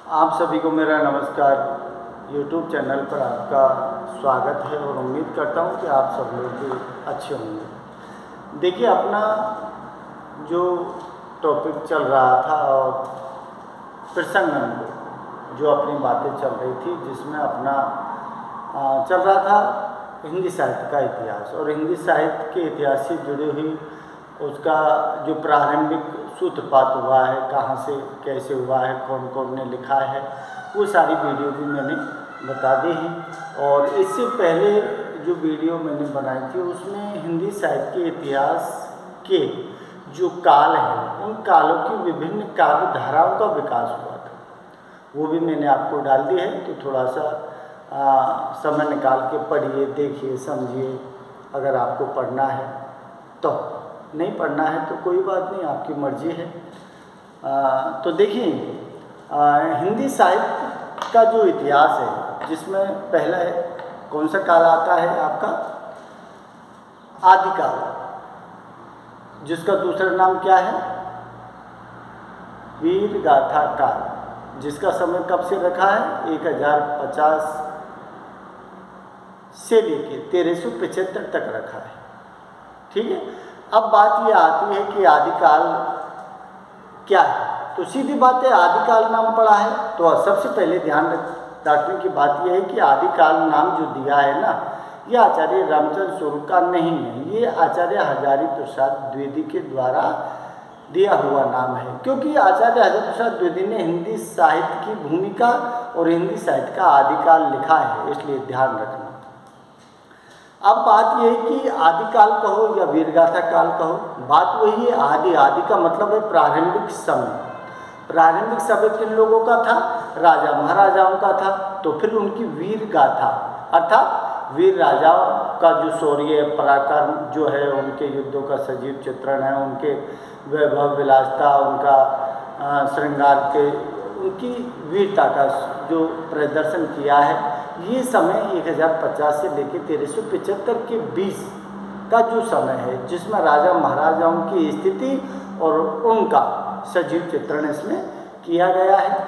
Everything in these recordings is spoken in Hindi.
आप सभी को मेरा नमस्कार। YouTube चैनल पर आपका स्वागत है और उम्मीद करता हूँ कि आप सब लोग भी अच्छे होंगे। देखिए, अपना जो टॉपिक चल रहा था और प्रसंग जो अपनी बातें चल रही थी, जिसमें अपना चल रहा था हिंदी साहित्य का इतिहास और हिंदी साहित्य के इतिहास से जुड़ी हुई उसका जो प्रारंभिक सूत्रपात हुआ है, कहाँ से कैसे हुआ है, कौन कौन ने लिखा है, वो सारी वीडियो भी मैंने बता दी है। और इससे पहले जो वीडियो मैंने बनाई थी उसमें हिंदी साहित्य के इतिहास के जो काल हैं, उन कालों की विभिन्न काव्य धाराओं का विकास हुआ था, वो भी मैंने आपको डाल दी है। तो थोड़ा सा समय निकाल के पढ़िए, देखिए, समझिए। अगर आपको पढ़ना है तो, नहीं पढ़ना है तो कोई बात नहीं, आपकी मर्जी है। तो देखिए, हिंदी साहित्य का जो इतिहास है, जिसमें पहला है कौन सा काल आता है आपका, आदिकाल, जिसका दूसरा नाम क्या है, वीर गाथा काल, जिसका समय कब से रखा है, 1050 से लेके 1375 तक रखा है। ठीक है। अब बात ये आती है कि आदिकाल क्या है। तो सीधी बात है, आदिकाल नाम पड़ा है तो सबसे पहले ध्यान रखने की बात यह है कि आदिकाल नाम जो दिया है ना, ये आचार्य रामचंद्र स्वरूप का नहीं है, ये आचार्य हजारी प्रसाद द्विवेदी के द्वारा दिया हुआ नाम है। क्योंकि आचार्य हजारी प्रसाद द्विवेदी ने हिंदी साहित्य की भूमिका और हिंदी साहित्य का आदिकाल लिखा है, इसलिए ध्यान रखना। अब बात यह है कि आदिकाल कहो या वीरगाथा काल कहो, बात वही है। आदि का मतलब है प्रारंभिक समय। प्रारंभिक समय किन लोगों का था, राजा महाराजाओं का था। तो फिर उनकी वीर गाथा अर्थात वीर राजाओं का जो शौर्य पराक्रम जो है, उनके युद्धों का सजीव चित्रण है, उनके वैभव विलासता, उनका श्रृंगार के, उनकी वीरता का जो प्रदर्शन किया है, ये समय 1050 से लेकर 1375 के बीच का जो समय है, जिसमें राजा महाराजाओं की स्थिति और उनका सजीव चित्रण इसमें किया गया है।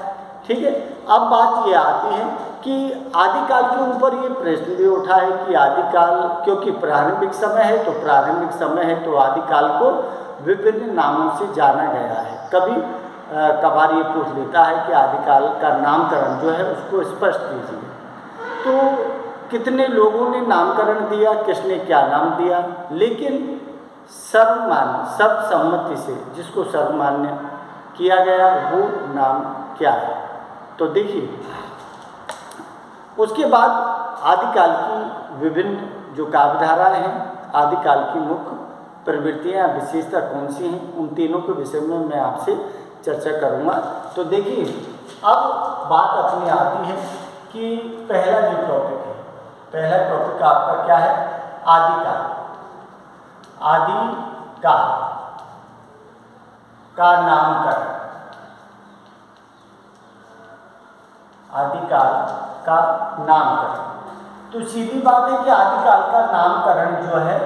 ठीक है। अब बात ये आती है कि आदिकाल के ऊपर ये प्रश्न भी उठा है कि आदिकाल, क्योंकि प्रारंभिक समय है तो प्रारंभिक समय है तो आदिकाल को विभिन्न नामों से जाना गया है। कभी कभार ये पूछ लेता है कि आदिकाल का नामकरण जो है उसको स्पष्ट कीजिए। तो कितने लोगों ने नामकरण दिया, किसने क्या नाम दिया, लेकिन सर्वमान्य सर्वसम्मति से जिसको सर्वमान्य किया गया वो नाम क्या है। तो देखिए, उसके बाद आदिकाल की विभिन्न जो काव्यधाराएँ हैं, आदिकाल की मुख्य प्रवृत्तियाँ विशेषता कौन सी हैं, उन तीनों के विषय में मैं आपसे चर्चा करूँगा। तो देखिए, अब बात अपनी आती है कि पहला जो टॉपिक है, पहला टॉपिक आपका क्या है, आदिकाल। आदिकाल का नामकरण, आदिकाल का नामकरण। तो सीधी बात है कि आदिकाल का नामकरण जो है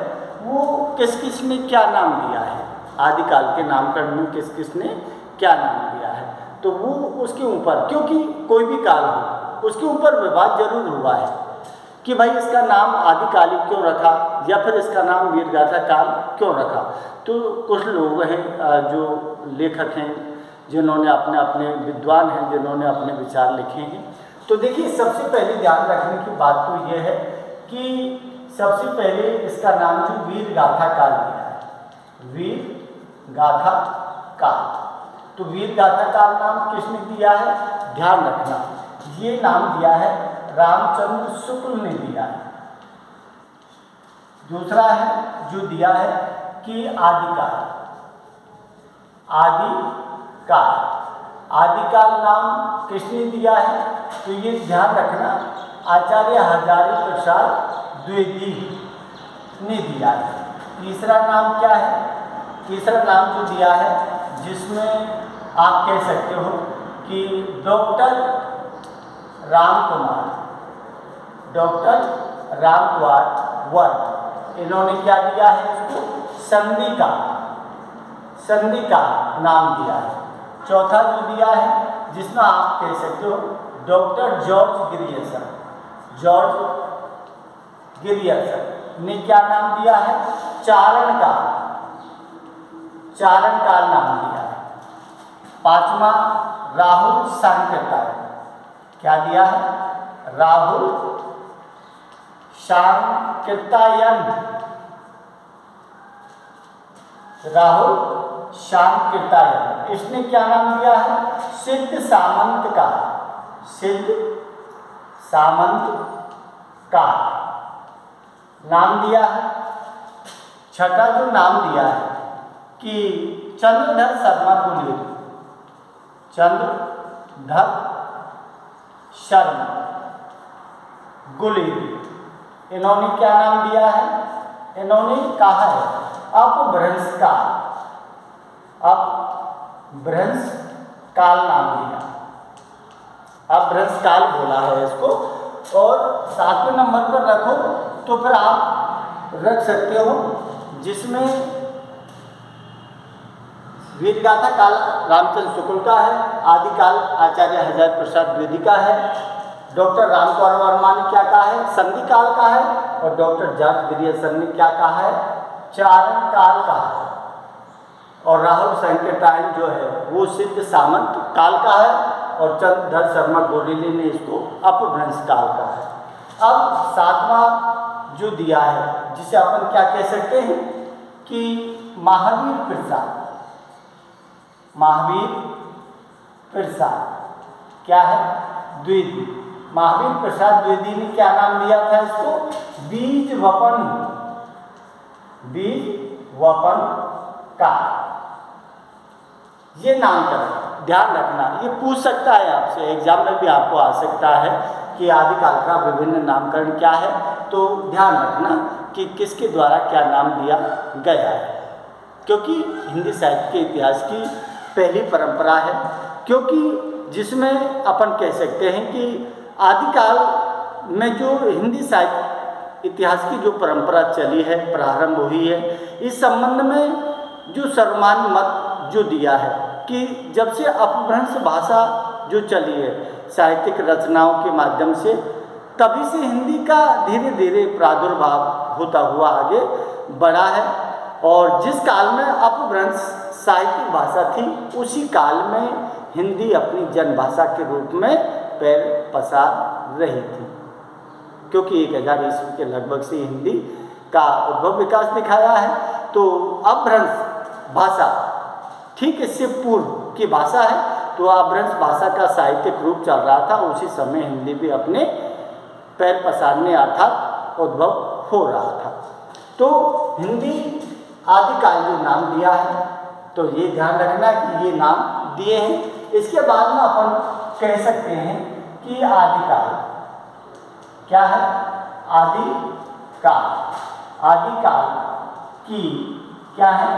वो किस किस ने क्या नाम दिया है, आदिकाल के नामकरण में किस किस ने क्या नाम दिया है। तो वो उसके ऊपर, क्योंकि कोई भी काल हो उसके ऊपर विवाद जरूर हुआ है कि भाई इसका नाम आदिकालिक क्यों रखा या फिर इसका नाम वीरगाथा काल क्यों रखा। तो कुछ लोग हैं जो लेखक हैं, जिन्होंने अपने अपने विद्वान हैं, जिन्होंने अपने विचार लिखे हैं। तो देखिए, सबसे पहले ध्यान रखने की बात तो ये है कि सबसे पहले इसका नाम जो वीरगाथा काल दिया है, वीरगाथा काल। तो वीरगाथा काल नाम किसने दिया है, ध्यान रखना, ये नाम दिया है रामचंद्र शुक्ल ने दिया है। दूसरा है जो दिया है कि आदिकाल, आदिकाल, आदिकाल नाम किसने दिया है, तो ये ध्यान रखना आचार्य हजारी प्रसाद द्विवेदी ने दिया है। तीसरा नाम क्या है, तीसरा नाम जो दिया है, जिसमें आप कह सकते हो कि डॉक्टर रामकुमार, डॉक्टर रामकुमार वर्मा, इन्होंने क्या दिया है इसको, संधि का नाम दिया है। चौथा जो दिया है जिसमें आप कह सकते हो doctor George Grierson, George Grierson ने क्या नाम दिया है? चारण काल, चारण काल नाम दिया है। पांचवा राहुल सांकृत्यायन, क्या दिया है? राहुल सांकृत्यायन, राहुल सांकृत्यायन। इसने क्या नाम दिया है? सिद्ध सामंत काल, सिद्ध सामंत काल नाम दिया है। छठा जो नाम दिया है कि चंद्रधर शर्मा गुलेरी, चंद्रधर शर्मा गुलेरी, इन्होंने क्या नाम दिया है? इन्होंने कहा है अपभ्रंश काल, अपभ्रंश काल नाम दिया, अपभ्रंश काल बोला है इसको। और 7वें नंबर पर रखो तो फिर आप रख सकते हो जिसमें वेदगाथा काल रामचंद्र शुक्ल का है, आदिकाल आचार्य हजारी प्रसाद द्विवेदी का है, डॉक्टर रामकुमार वर्मा ने क्या कहा है? संधि काल का है, और डॉक्टर जॉर्ज ग्रियर्सन ने क्या कहा है? चारण काल का है। और राहुल सांकृत्यायन जो है वो सिद्ध सामंत काल का है, और चंद्रधर शर्मा गुलेरी ने इसको अपभ्रंश काल का है। अब 7वां जो दिया है जिसे अपन क्या कह सकते हैं कि महावीर प्रसाद, महावीर प्रसाद क्या है? द्विवेदी। महावीर प्रसाद द्विवेदी ने क्या नाम दिया था इसको? बीज वपन, बीज वपन काल, ये नामकरण ध्यान रखना। ये पूछ सकता है आपसे, एग्जाम में भी आपको आ सकता है कि आदिकाल का विभिन्न नामकरण क्या है, तो ध्यान रखना कि किसके द्वारा क्या नाम दिया गया है, क्योंकि हिंदी साहित्य के इतिहास की पहली परंपरा है। क्योंकि जिसमें अपन कह सकते हैं कि आदिकाल में जो हिंदी साहित्य इतिहास की जो परंपरा चली है, प्रारंभ हुई है, इस संबंध में जो सर्वमान्य मत जो दिया है कि जब से अपभ्रंश भाषा जो चली है साहित्यिक रचनाओं के माध्यम से, तभी से हिंदी का धीरे धीरे प्रादुर्भाव होता हुआ आगे बढ़ा है। और जिस काल में अपभ्रंश साहित्यिक भाषा थी, उसी काल में हिंदी अपनी जनभाषा के रूप में पैर पसार रही थी, क्योंकि 1000 ईस्वी के लगभग से हिंदी का उद्भव विकास दिखाया है। तो अपभ्रंश भाषा ठीक इससे पूर्व की भाषा है, तो अपभ्रंश भाषा का साहित्यिक रूप चल रहा था, उसी समय हिंदी भी अपने पैर पसारने अर्थात उद्भव हो रहा था। तो हिंदी आदिकाल जो नाम दिया है, तो ये ध्यान रखना कि ये नाम दिए हैं। इसके बाद में अपन कह सकते हैं कि आदिकाल क्या है? आदिकाल, आदिकाल की क्या है?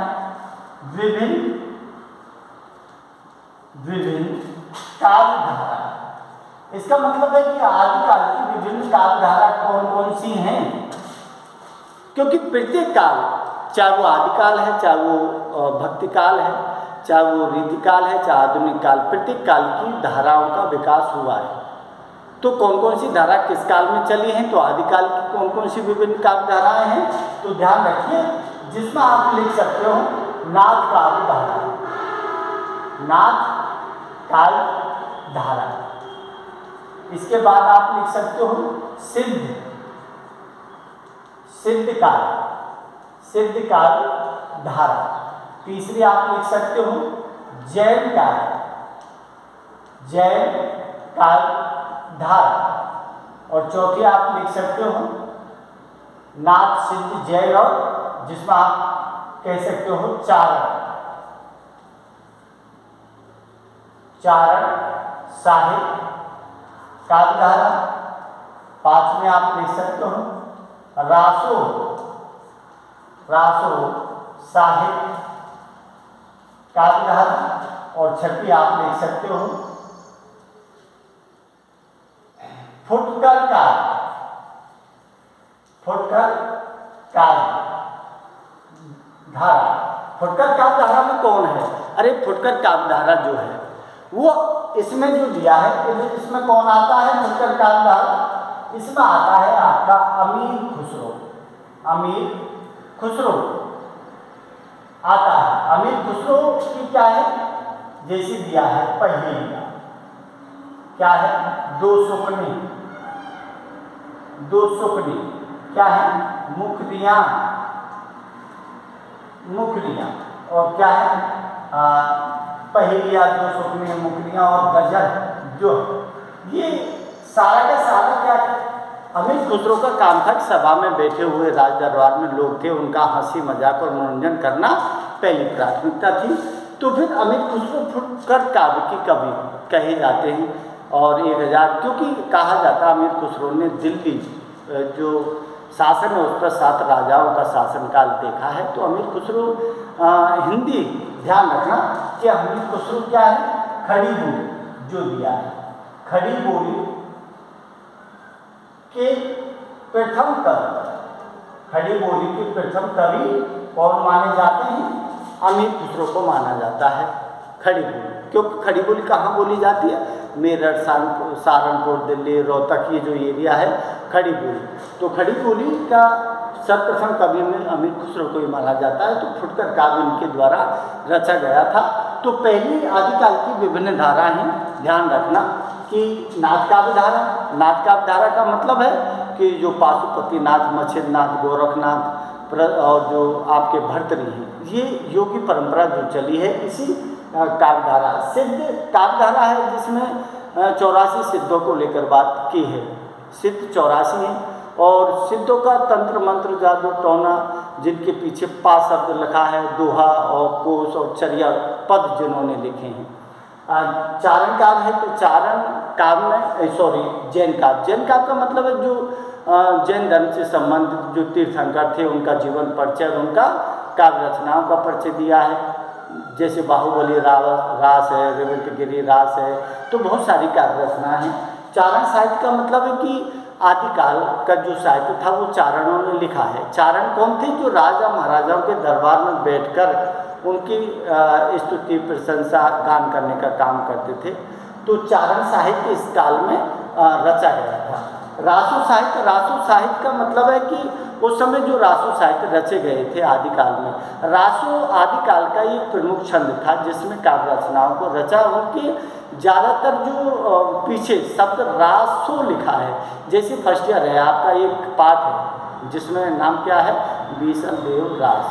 विभिन्न कालधारा। इसका मतलब है कि आदिकाल की विभिन्न कालधारा कौन कौन सी हैं, क्योंकि प्रत्येक काल, चाहे वो आदिकाल है, चाहे वो भक्ति काल है, चाहे वो रीतिकाल है, चाहे आधुनिक काल, प्रत्येक काल की धाराओं का विकास हुआ है। तो कौन कौन सी धारा किस काल में चली हैं, तो आदिकाल की कौन कौन सी विभिन्न काल धाराएं हैं, तो ध्यान रखिए। जिसमें आप लिख सकते हो नाथ काल धारा, नाथ काल धारा। इसके बाद आप लिख सकते हो सिद्ध, सिद्ध काल, सिद्ध काल धारा। तीसरी आप लिख सकते हो जैन काल, जैन काल धारा। और चौथी आप लिख सकते हो नाथ सिद्ध जैन, और जिसमें आप कह सकते हो चारण, चारण साहित्य काल धारा। पांचवें आप लिख सकते हो रासो, रासो साहित्य काल धारा। और छठी आप लिख सकते हो फुटकर काल, फुटकर काल धारा, फुटकर काव्यधारा में कौन है? अरे फुटकर काव्यधारा जो है वो इसमें जो दिया है, इसमें कौन आता है? फुटकर काव्यधारा इसमें आता है आपका अमीर खुसरो। अमीर खुसरो आता है। अमीर खुसरो की क्या है? जैसे दिया है पहेलियां, क्या है? दो सुकनी क्या है? मुखरियां और क्या है? पहेलियां, दो सुकनी, मुखरियां और गजल। जो ये सारा का सारा क्या है? अमीर खुसरो का काम था कि सभा में बैठे हुए राज दरबार में लोग थे, उनका हंसी मजाक और मनोरंजन करना पहली प्राथमिकता थी। तो फिर अमीर खुसरो फुटकर काव्य की कवि कहे जाते हैं। और 1000 क्योंकि कहा जाता अमीर खुसरो ने दिल्ली जो शासन है उस पर 7 राजाओं का शासनकाल देखा है। तो अमीर खुसरो हिंदी ध्यान रखना कि अमीर खुसरो क्या है? खड़ी बोली जो दिया है, खड़ी बोली के प्रथम कवि, खड़ी बोली के प्रथम कवि कौन माने जाते हैं? अमीर खुसरो को माना जाता है खड़ी बोली। क्योंकि खड़ी बोली कहाँ बोली जाती है? मेरठ, सहारनपुर, दिल्ली, रोहतक, ये जो एरिया है खड़ी बोली। तो खड़ी बोली का सर्वप्रथम कवि में अमीर खुसरो को ही माना जाता है। तो फुटकर काव्य इनके द्वारा रचा गया था। तो पहली आदिकाल की विभिन्न धाराएं हैं, ध्यान रखना कि नाथ काव्य धारा का मतलब है कि जो पाशुपतिनाथ, मच्छिंद्रनाथ, गोरखनाथ और जो आपके भर्तृहरि हैं, ये योगी परंपरा जो चली है, इसी काव्यधारा। सिद्ध काव्यधारा है जिसमें 84 सिद्धों को लेकर बात की है। सिद्ध 84 हैं और सिद्धों का तंत्र मंत्र जादू टोना, जिनके पीछे पा शब्द लिखा है, दोहा और कोश और चर्या पद जिन्होंने लिखे हैं। चारण काव्य है तो चारण काव्य में जैन काव्य का मतलब है जो जैन धर्म से संबंधित जो तीर्थंकर थे उनका जीवन परिचय, उनका काव्य रचनाओं का परिचय दिया है। जैसे बाहुबली रास है, रविंद्रगिरी रास है, तो बहुत सारी काव्य रचना है। चारण साहित्य का मतलब है कि आदिकाल का जो साहित्य था वो चारणों ने लिखा है। चारण कौन थे? जो राजा महाराजाओं के दरबार में बैठकर उनकी स्तुति प्रशंसा गान करने का काम करते थे। तो चारण साहित्य इस काल में रचा गया था। रासो साहित्य का मतलब है कि उस समय जो रासो साहित्य रचे गए थे आदिकाल में। रासो आदिकाल का एक प्रमुख छंद था जिसमें काव्य रचनाओं को रचा। उनके ज़्यादातर जो पीछे शब्द रासो लिखा है, जैसे फर्स्ट ईयर है आपका एक पाठ है जिसमें नाम क्या है? बीसल देव रास।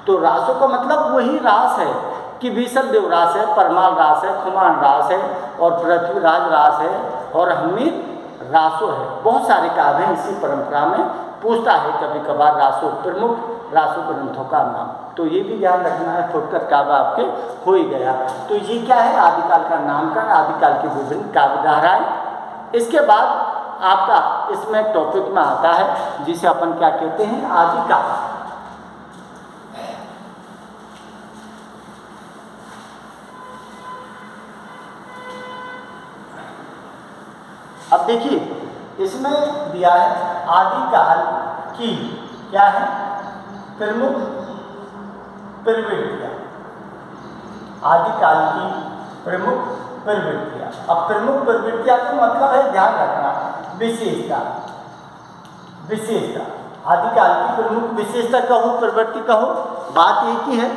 तो रासों का मतलब वही रास है कि बीसल देव रास है, परमाल रास है, खुमान रास है और पृथ्वीराज रास है और हमीद रासो है। बहुत सारे काव्य हैं इसी परंपरा में। पूछता है कभी कभार रासो, प्रमुख रासो ग्रंथों का नाम। तो ये भी ध्यान रखना है, फुटकर काव्य आपके हो ही गया। तो ये क्या है? आदिकाल का नामकरण, आदिकाल की विभिन्न काव्य धाराएं। इसके बाद आपका इसमें टॉपिक में आता है जिसे अपन क्या कहते हैं? आदिकाल। अब देखिए इसमें दिया है आदिकाल की क्या है? प्रमुख प्रवृत्तियां। आदिकाल की प्रमुख प्रवृत्तियां। अब प्रमुख प्रवृत्तियां का मतलब है, ध्यान रखना, विशेषता। आदिकाल की प्रमुख विशेषता कहो, प्रवृत्ति कहो, बात एक ही है।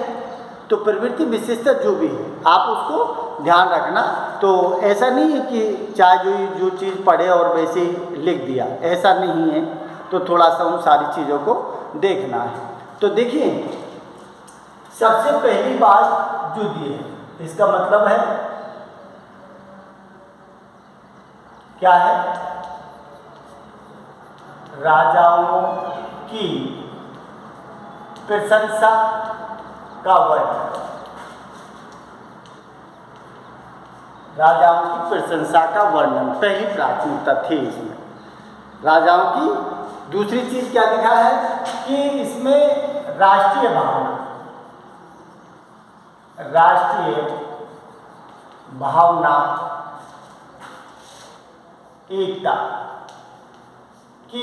तो प्रवृत्ति विशेषता जो भी है आप उसको ध्यान रखना। तो ऐसा नहीं है कि चाहे जो चीज़ पढ़े और वैसे ही लिख दिया, ऐसा नहीं है। तो थोड़ा सा उन सारी चीज़ों को देखना है। तो देखिए सबसे पहली बात जो दी है, इसका मतलब है क्या है? राजाओं की प्रशंसा का वर्णन। राजाओं की प्रशंसा का वर्णन पहली प्राथमिकता थी इसमें, राजाओं की। दूसरी चीज क्या लिखा है कि इसमें राष्ट्रीय भावना, एकता की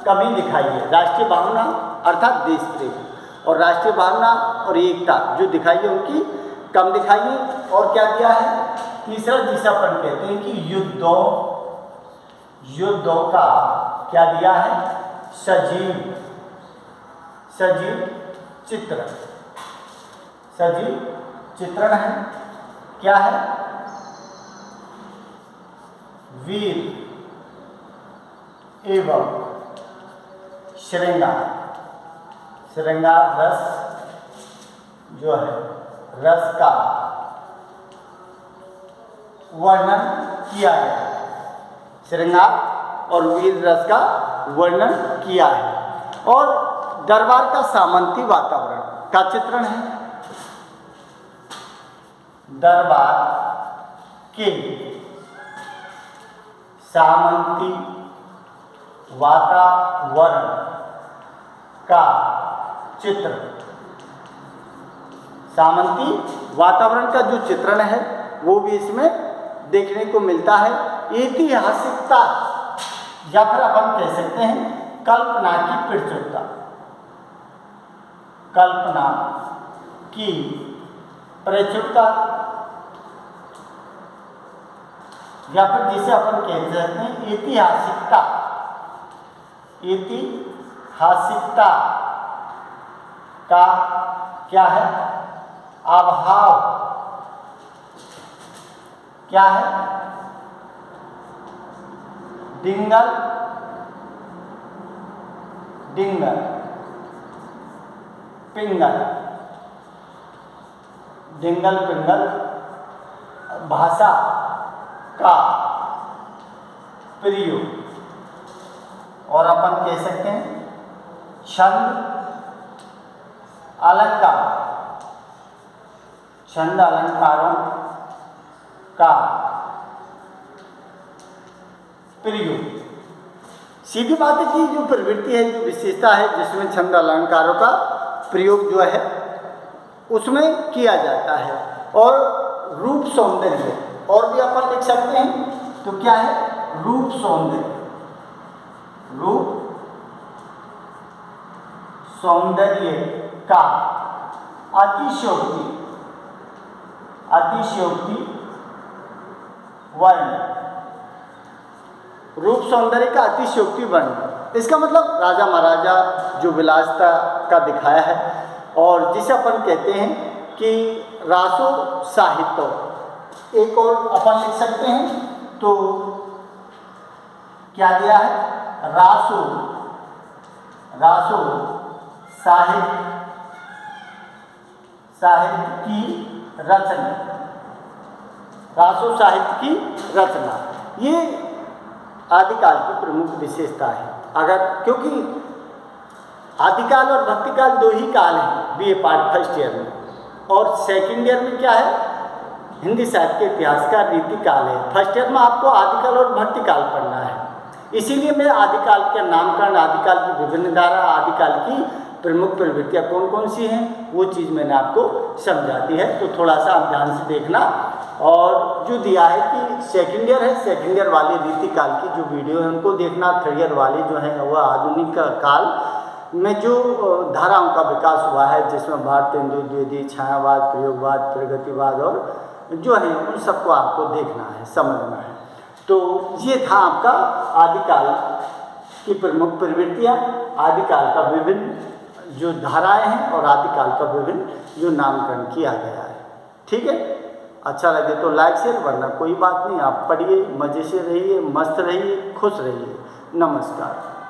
कमी दिखाई है। राष्ट्रीय भावना अर्थात देश प्रेम, और राष्ट्रीय भावना और एकता जो दिखाई है उनकी कम दिखाई है। और क्या दिया है, तीसरा जिसे अपन कहते हैं कि युद्धों का क्या दिया है, सजीव चित्रण, सजीव चित्रण है। क्या है, वीर एवं श्रृंगार रस जो है, रस का वर्णन किया है। श्रृंगार और वीर रस का वर्णन किया है। और दरबार का सामंती वातावरण का चित्रण है। दरबार के सामंती वातावरण का चित्र, सामंती वातावरण का जो चित्रण है वो भी इसमें देखने को मिलता है। ऐतिहासिकता या फिर अपन कह सकते हैं कल्पना की प्रचुरता, कल्पना की प्रचुरता, या फिर जिसे अपन कह सकते हैं ऐतिहासिकता का क्या है, अभाव। क्या है, डिंगल पिंगल भाषा का प्रयोग, और अपन कह सकते हैं छंद अलंकारों का प्रयोग। सीधी बात है कि जो प्रवृत्ति है, जो विशेषता है जिसमें छंद अलंकारों का प्रयोग जो है उसमें किया जाता है। और रूप सौंदर्य, और भी अपन लिख सकते हैं। तो क्या है, रूप सौंदर्य का अतिशयोक्ति वर्ण, रूप सौंदर्य का अतिशयोक्ति वर्ण। इसका मतलब राजा महाराजा जो विलासता का दिखाया है, और जिसे अपन कहते हैं कि रासो साहित्य। एक और अपन लिख सकते हैं, तो क्या दिया है, रासो साहित्य की रचना, रासो साहित्य की रचना। ये आदिकाल की प्रमुख विशेषता है। अगर क्योंकि आदिकाल और भक्तिकाल दो ही काल हैं बीए पार्ट फर्स्ट ईयर में, और सेकंड ईयर में क्या है, हिंदी साहित्य के इतिहास का रीतिकाल है। फर्स्ट ईयर में आपको आदिकाल और भक्तिकाल पढ़ना है। इसीलिए मैं आदिकाल के नामकरण, आदिकाल की विभिन्न धारा, आदिकाल की प्रमुख प्रवृत्तियाँ कौन कौन सी हैं वो चीज़ मैंने आपको समझा दी है। तो थोड़ा सा आप ध्यान से देखना। और जो दिया है कि सेकंड ईयर है, सेकंड ईयर वाले रीतिकाल की जो वीडियो है उनको देखना। थर्ड ईयर वाले जो हैं वह आधुनिक काल में जो धाराओं का विकास हुआ है, जिसमें भारतेंदु द्विवेदी, छायावाद, प्रयोगवाद, प्रगतिवाद और जो है उन सबको आपको देखना है, समझना है। तो ये था आपका आदिकाल की प्रमुख प्रवृत्तियाँ, आदिकाल का विभिन्न जो धाराएं हैं और आदिकाल का विभिन्न जो नामकरण किया गया है। ठीक है, अच्छा लगे तो लाइक शेयर, वरना कोई बात नहीं, आप पढ़िए, मज़े से रहिए, मस्त रहिए, खुश रहिए। नमस्कार।